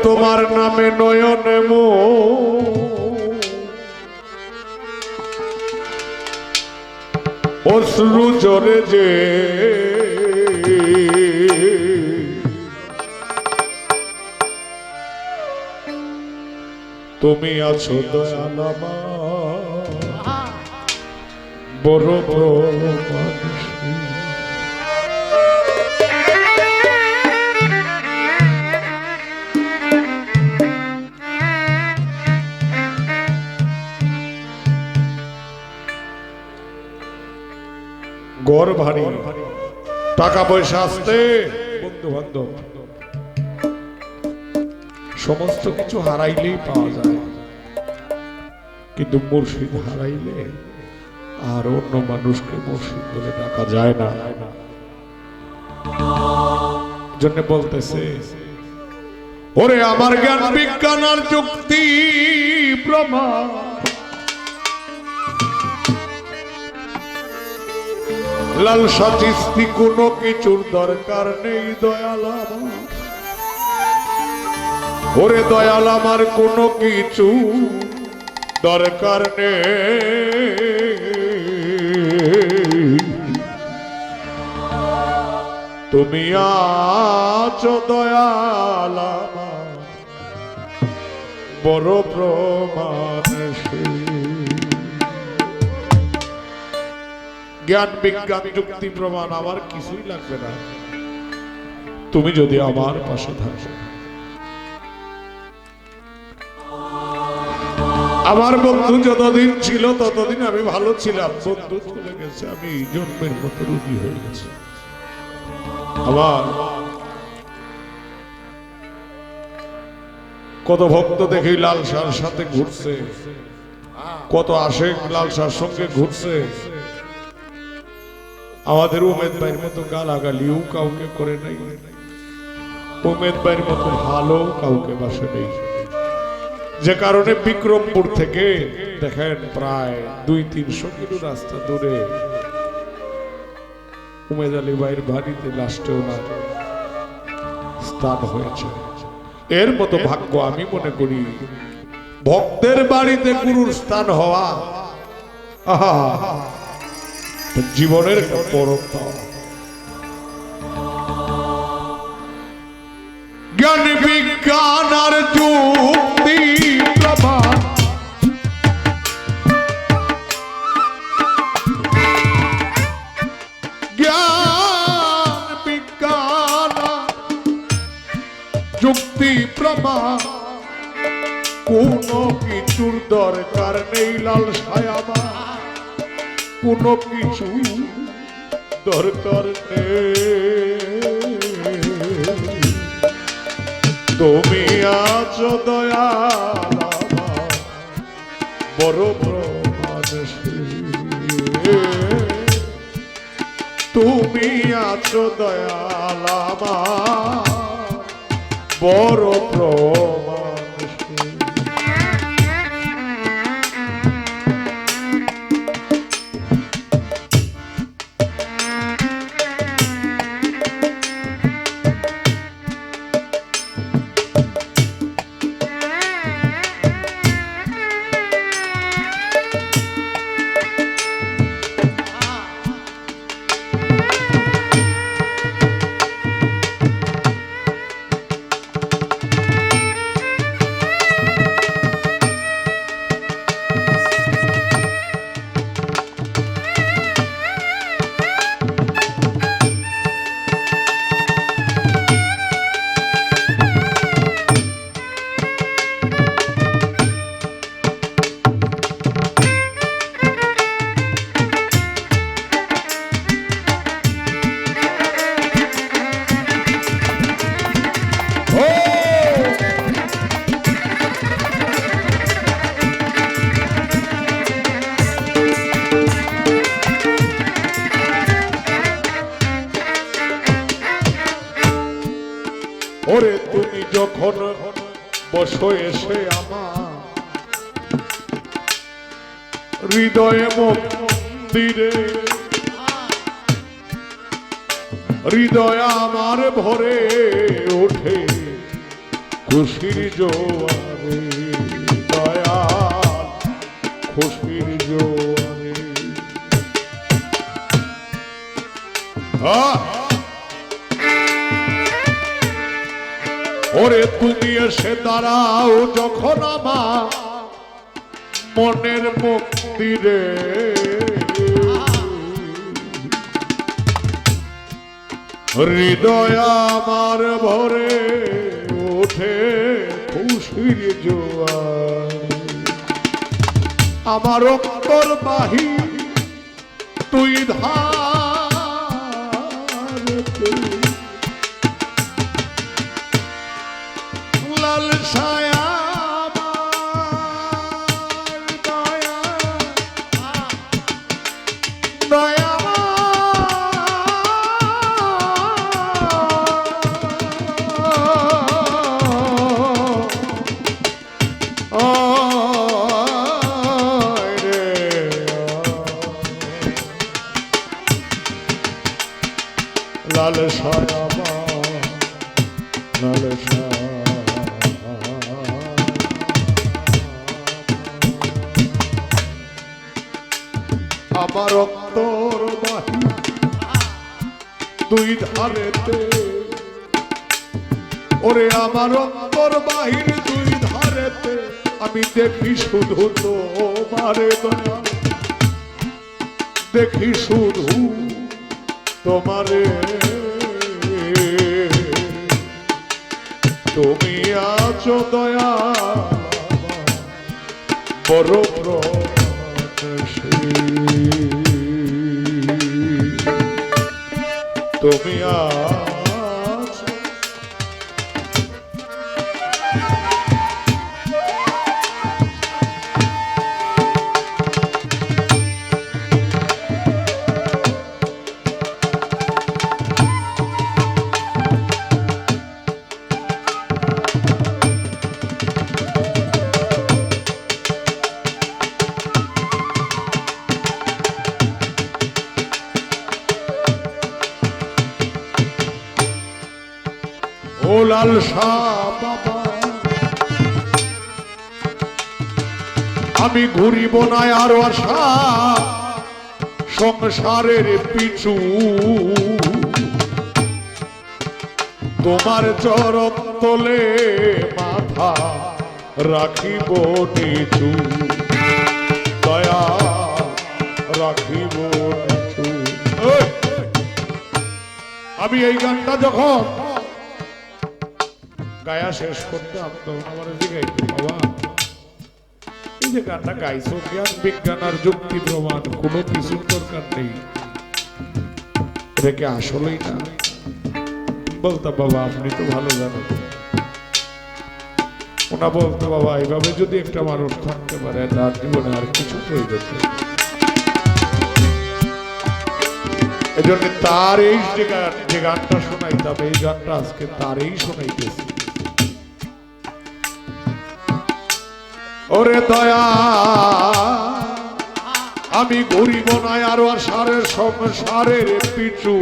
তোমার নামে নয়নে মো অশ্রু জরে যে তুমি আছো দয়াল আমার বড় প্রমাণশীল। ঘর ভারী, টাকা পয়সা আসতে, বন্ধু বান্ধব সমস্ত কিছু হারাইলেই পাওয়া যায়, কিন্তু মুর্শিদ হারাইলে আর অন্য মানুষকে মুর্শিদ বলে ডাকা যায় না। জন্য বলতেছে ওরে আমার জ্ঞান বিজ্ঞান আর যুক্তি প্রমাণ লালসা চিস্তি কোনো কিছুর দরকার নেই দয়াল আমার। ওরে দয়াল আমার কোনো কিছু দরকার নেই, তুমি আছো দয়াল আমার বড় প্রমাণশীল। জ্ঞান বিজ্ঞান যুক্তি প্রমাণ আমার কিছুই লাগবে না, তুমি যদি আমার পাশে থাকো। আমার বন্ধু যতদিন ছিল ততদিন আমি ভালো ছিলাম, বন্ধু চলে গেছে আমি জন্মের মতো রোগী হয়ে গেছি। আবার কত ভক্ত দেখি লালসার সাথে ঘুরছে, কত আশেক লালসার সঙ্গে ঘুরছে। আমাদের উমেদ ভাইয়ের মতো গালাগালিও কাউকে করে নাই, উমেদ ভাইয়ের মতো ভালো কাউকে বাসে নেই। যে কারণে বিক্রমপুর থেকে দেখেন প্রায় 200-300 কিলো রাস্তা দূরে উমেদ আলী ভাইয়ের বাড়িতে লাস্টে ওনার স্থান হয়েছে। এর মতো ভাগ্য আমি মনে করি ভক্তের বাড়িতে গুরুর স্থান হওয়া আহা জীবনের পরম পাওয়া। জ্ঞান বিজ্ঞান আর যুক্তি প্রমাণ জ্ঞান বিজ্ঞান যুক্তি প্রমাণ কোনো কিছুর দরকার নেই লালসায় আমার, কোনো কিছু দরকার নেই, তুমি আছো দয়াল আমার বড় প্রমাণশীল। তুমি আছো দয়াল আমার বড় প্রমাণশীল। ওরে তুমি যখন বসো এসে আমার হৃদয়ে মন্দিরে, হৃদয় আমার ভরে ওঠে খুশির জোয়ারে দয়াল খুশির জোয়ারে ওরে তুমি এসে দাঁড়াও যখন আমার মনের মন্দিরে হৃদয় আমার ভরে ওঠে খুশির জোয়ার আমার অন্তর বাহি তুই ধার লাল ছায়া দয়া লাল ছায়া লাল আমার অন্তর বাহি দুই ধারেতে ওরে আমার অন্তর বাহির দুই ধারেতে আমি দেখি শুধু তোমারে দয়া দেখি শুধু তোমারে তুমি আছো দয়া বড় তুমি আছো ও লাল শাহ বাবা আমি ঘুরিব না আর আশা সংসারের পিছু তোমার চরণ তলে মাথা রাখিব নিচু দয়া রাখিব নিচু আমি এই গানটা যখন গায়া শেষ করতাম তখন আমার জিজ্ঞাসা বাবা এই যে গানটা গাইছো জ্ঞান বিজ্ঞান আর যুক্তি প্রমাণ কোনো কিছুর দরকার নেই এটা কি আসলেই না বলতাম বাবা আপনি তো ভালো জানেন ওনা বলতো বাবা এইভাবে যদি একটা মানুষ থাকতে পারে তার জীবনে আর কিছু প্রয়োজন নেই এই জন্য তার এই যে গানটা শোনাইতাম এই গানটা আজকে তারই শোনাইতেছি ওরে দয়া আমি ঘুরিব না আর সারের সংসারের পিছু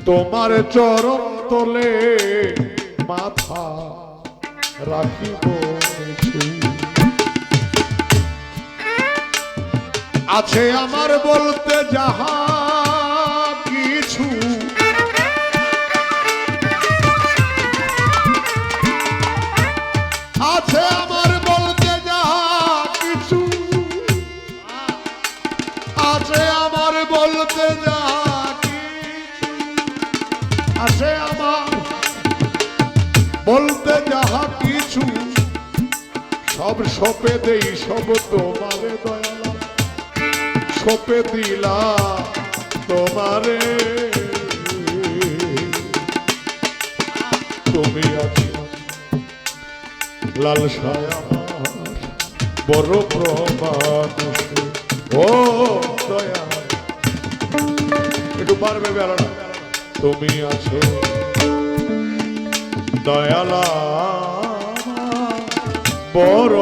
তোমার চরণ তলে মাথা রাখিব নিচু আছে আমার বলতে যাহা কিছু আছে আমার বলতে যাহা কিছু আছে আমার বলতে যাহা কিছু আছে আমার বলতে যাহা কিছু সব সপে দেই সব তোমারে দয়া সপে দিলা তোমারে তুমি আছো লাল ছায়া বড় প্রমাণ ও দয়া একটু পারবে বেড়ানো তুমি আছো দয়ালা বড়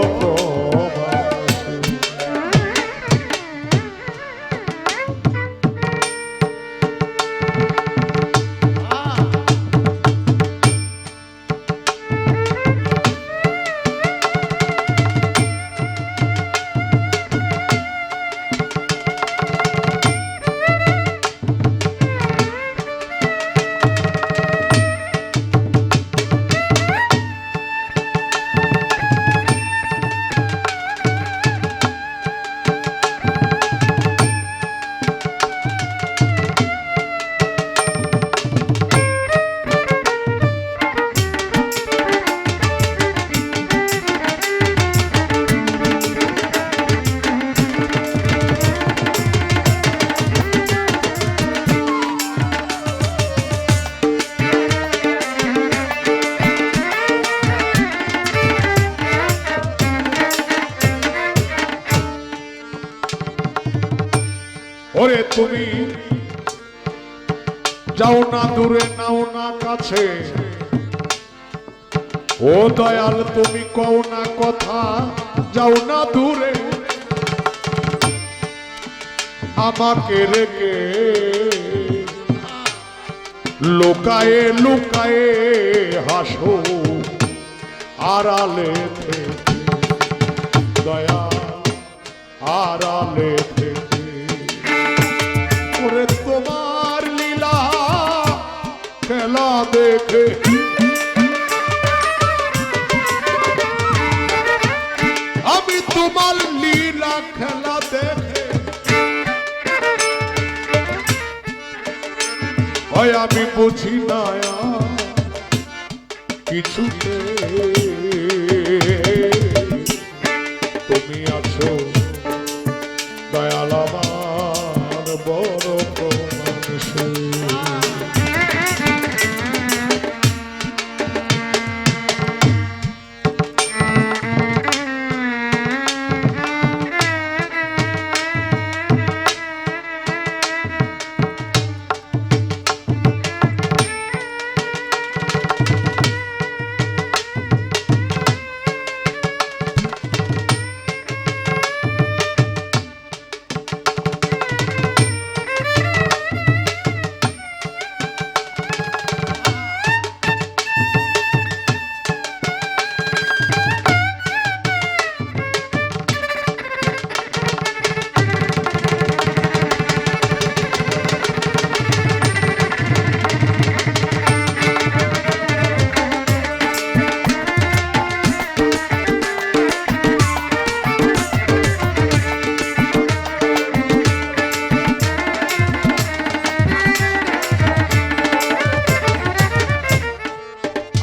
তুমি যাও না দূরে নাও না কাছে, ও দয়াল তুমি কও না কথা, যাও না দূরে আমাকে রেখে, লুকায়ে লুকায়ে হাসো আড়ালে থেকে, দয়াল আড়ালে থেকে। ওরে তোমার লীলা খেলা দেখে আমি তোমার লীলা খেলা দেখে হয় আমি বুঝি না কিছুতে, তুমি আছো দয়াল আমার বড় প্রমাণ।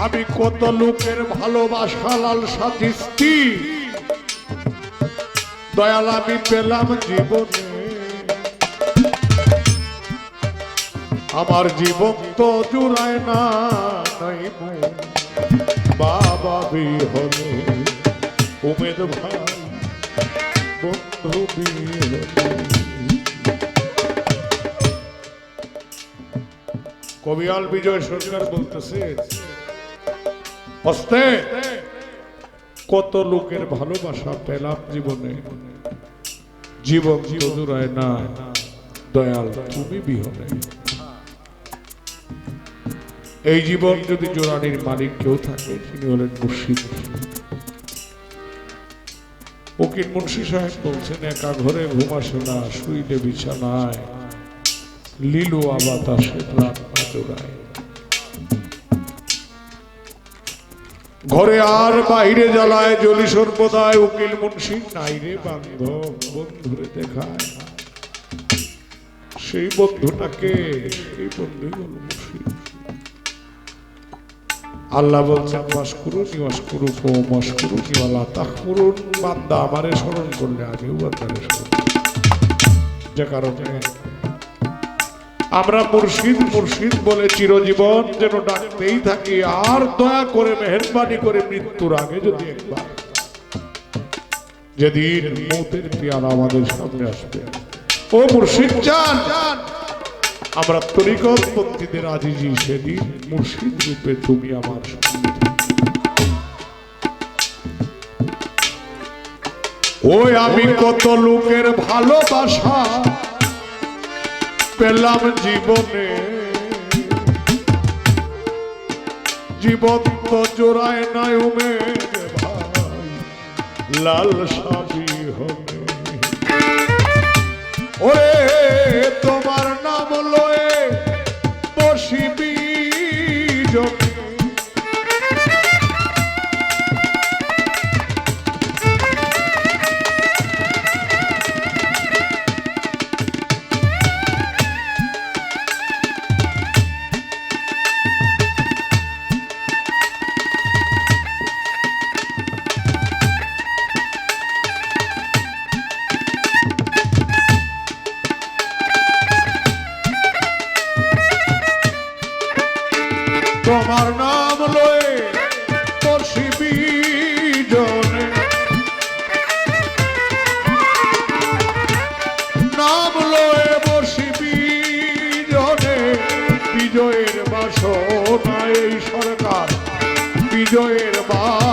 আমি কত লোকের ভালোবাসা লালসা দৃষ্টি দয়াল আমি পেলাম জীবনে, আমার জীবন তো জুড়ায় না নাই বাবা বিহনে, উমেদ ভাই বন্ধু বিহনে। কবিয়াল বিজয় সরকার বলতেছে কত লোকের ভালোবাসা পেলাম জীবনে, জীবন জুড়ায় না দয়াল তুমি বিহনে। এই জীবন যদি জোড়ানির মালিক কেউ থাকে তিনি হলেন মুর্শিদ। উকিল মুন্সি সাহেব বলছেন একা ঘরে ঘুম আসে না, শুইলে বিছানায় লীলুয়া বাতাসে প্রাণ জোড়ায়। ঘরে আর বাইরে জ্বালায় জলি সর্বদায়, উকিল মুন্সি নাই রে বান্ধব বন্ধুরে দেখায়, সেই বন্ধুটাকে সেই বন্ধু হল মুর্শিদ। আল্লাহ বলছেন মাশকুরুনি ওয়াশকুরুহু মাশকুরুনি ওয়ালা তাকফুরুন, বান্দা আমারে স্মরণ করলে আগেও বান্দারে স্মরণ। যে কারণে আমরা মুর্শিদ মুর্শিদ বলে চিরজীবন যেন ডাকতেই থাকি, আর দয়া করে মেহেরবানি করে মৃত্যুর আগে যদি একবার, যেদিন মৌতের পেয়ালা আমাদের সামনে আসবে, ও মুর্শিদ চান আমরা তরিকত পন্থীদের আজিজি, সেদিন মুর্শিদ রূপে তুমি আমার সামনে। ওই আমি কত লোকের ভালোবাসা পেলাম জীবনে, জীবন তো জোড়ায় নাই উমেদ ভাই লাল সাবি হবে। ওরে তোমার নাম লয়ে বসিবি যখন, এই সরকার বিজয়ের বা